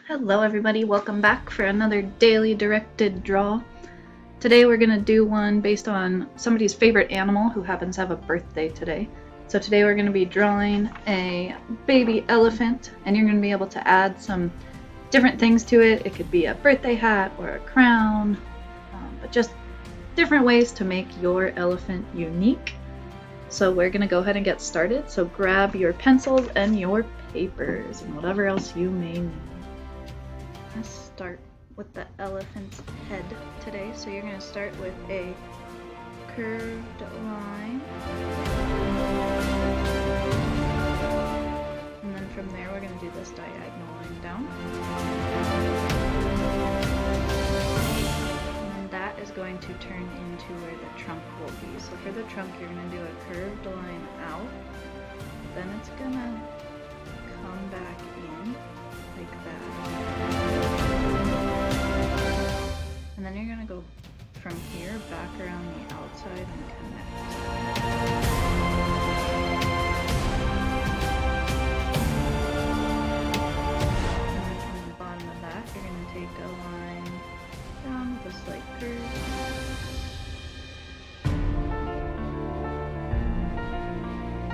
Hello everybody, welcome back for another daily directed draw. Today we're going to do one based on somebody's favorite animal who happens to have a birthday today. So today we're going to be drawing a baby elephant, and you're going to be able to add some different things to it. It could be a birthday hat or a crown, but just different ways to make your elephant unique. So we're going to go ahead and get started. So grab your pencils and your papers and whatever else you may need. Let's start with the elephant's head today. So you're going to start with a curved line. And then from there we're going to do this diagonal line down. And then that is going to turn into where the trunk will be. So for the trunk you're going to do a curved line out. Then it's going to come back in like that. And then you're going to go from here back around the outside and connect. And then from the bottom of that, you're going to take a line down with a slight curve.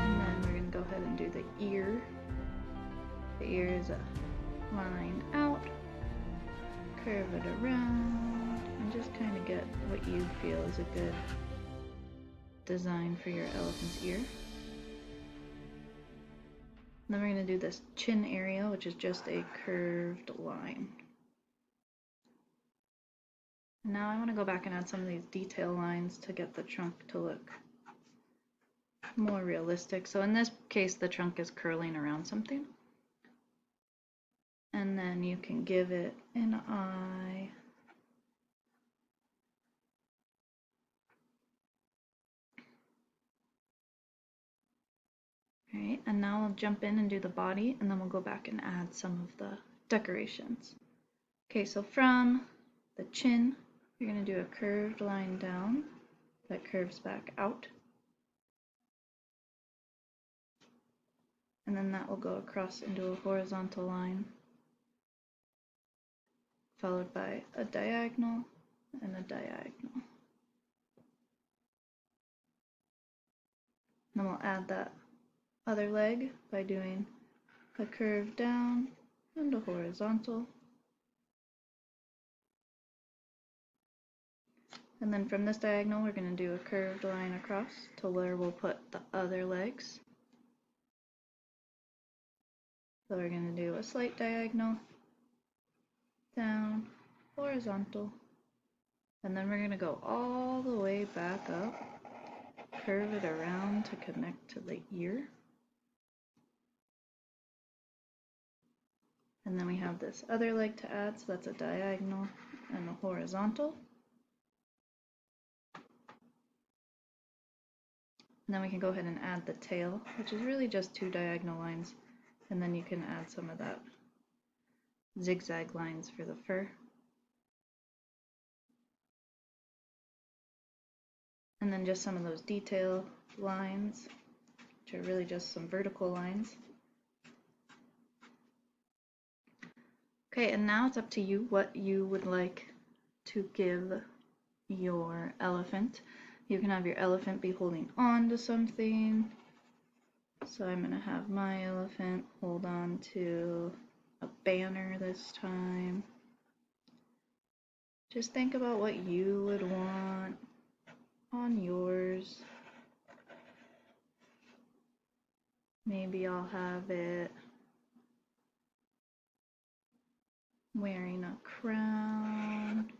And then we're going to go ahead and do the ear. The ear is a line out, curve it around, and just kind of get what you feel is a good design for your elephant's ear. Then we're going to do this chin area, which is just a curved line. Now I want to go back and add some of these detail lines to get the trunk to look more realistic. So in this case, the trunk is curling around something. And then you can give it an eye. Alright, and now we'll jump in and do the body, and then we'll go back and add some of the decorations. Okay, so from the chin, you're going to do a curved line down that curves back out. And then that will go across into a horizontal line, followed by a diagonal and a diagonal. And then we'll add that other leg by doing a curve down and a horizontal. And then from this diagonal we're going to do a curved line across to where we'll put the other legs. So we're going to do a slight diagonal, down, horizontal, and then we're going to go all the way back up, curve it around to connect to the ear. And then we have this other leg to add, so that's a diagonal and a horizontal. And then we can go ahead and add the tail, which is really just two diagonal lines, and then you can add some of that zigzag lines for the fur. And then just some of those detail lines, which are really just some vertical lines. Okay, and now it's up to you what you would like to give your elephant. You can have your elephant be holding on to something. So I'm going to have my elephant hold on to a banner this time. Just think about what you would want on yours. Maybe I'll have it wearing a crown.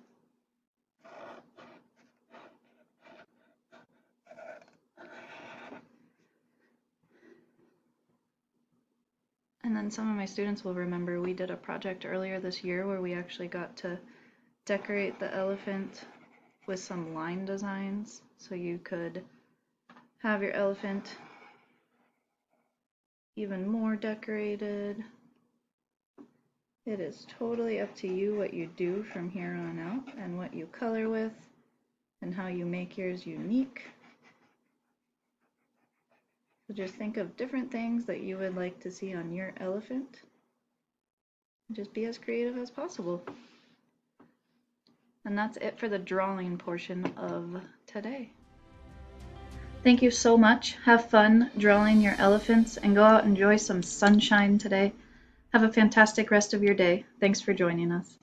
And then some of my students will remember we did a project earlier this year where we actually got to decorate the elephant with some line designs. So you could have your elephant even more decorated. It is totally up to you what you do from here on out and what you color with and how you make yours unique. So just think of different things that you would like to see on your elephant Just be as creative as possible. And that's it for the drawing portion of today. Thank you so much. Have fun drawing your elephants and go out and enjoy some sunshine today. Have a fantastic rest of your day. Thanks for joining us.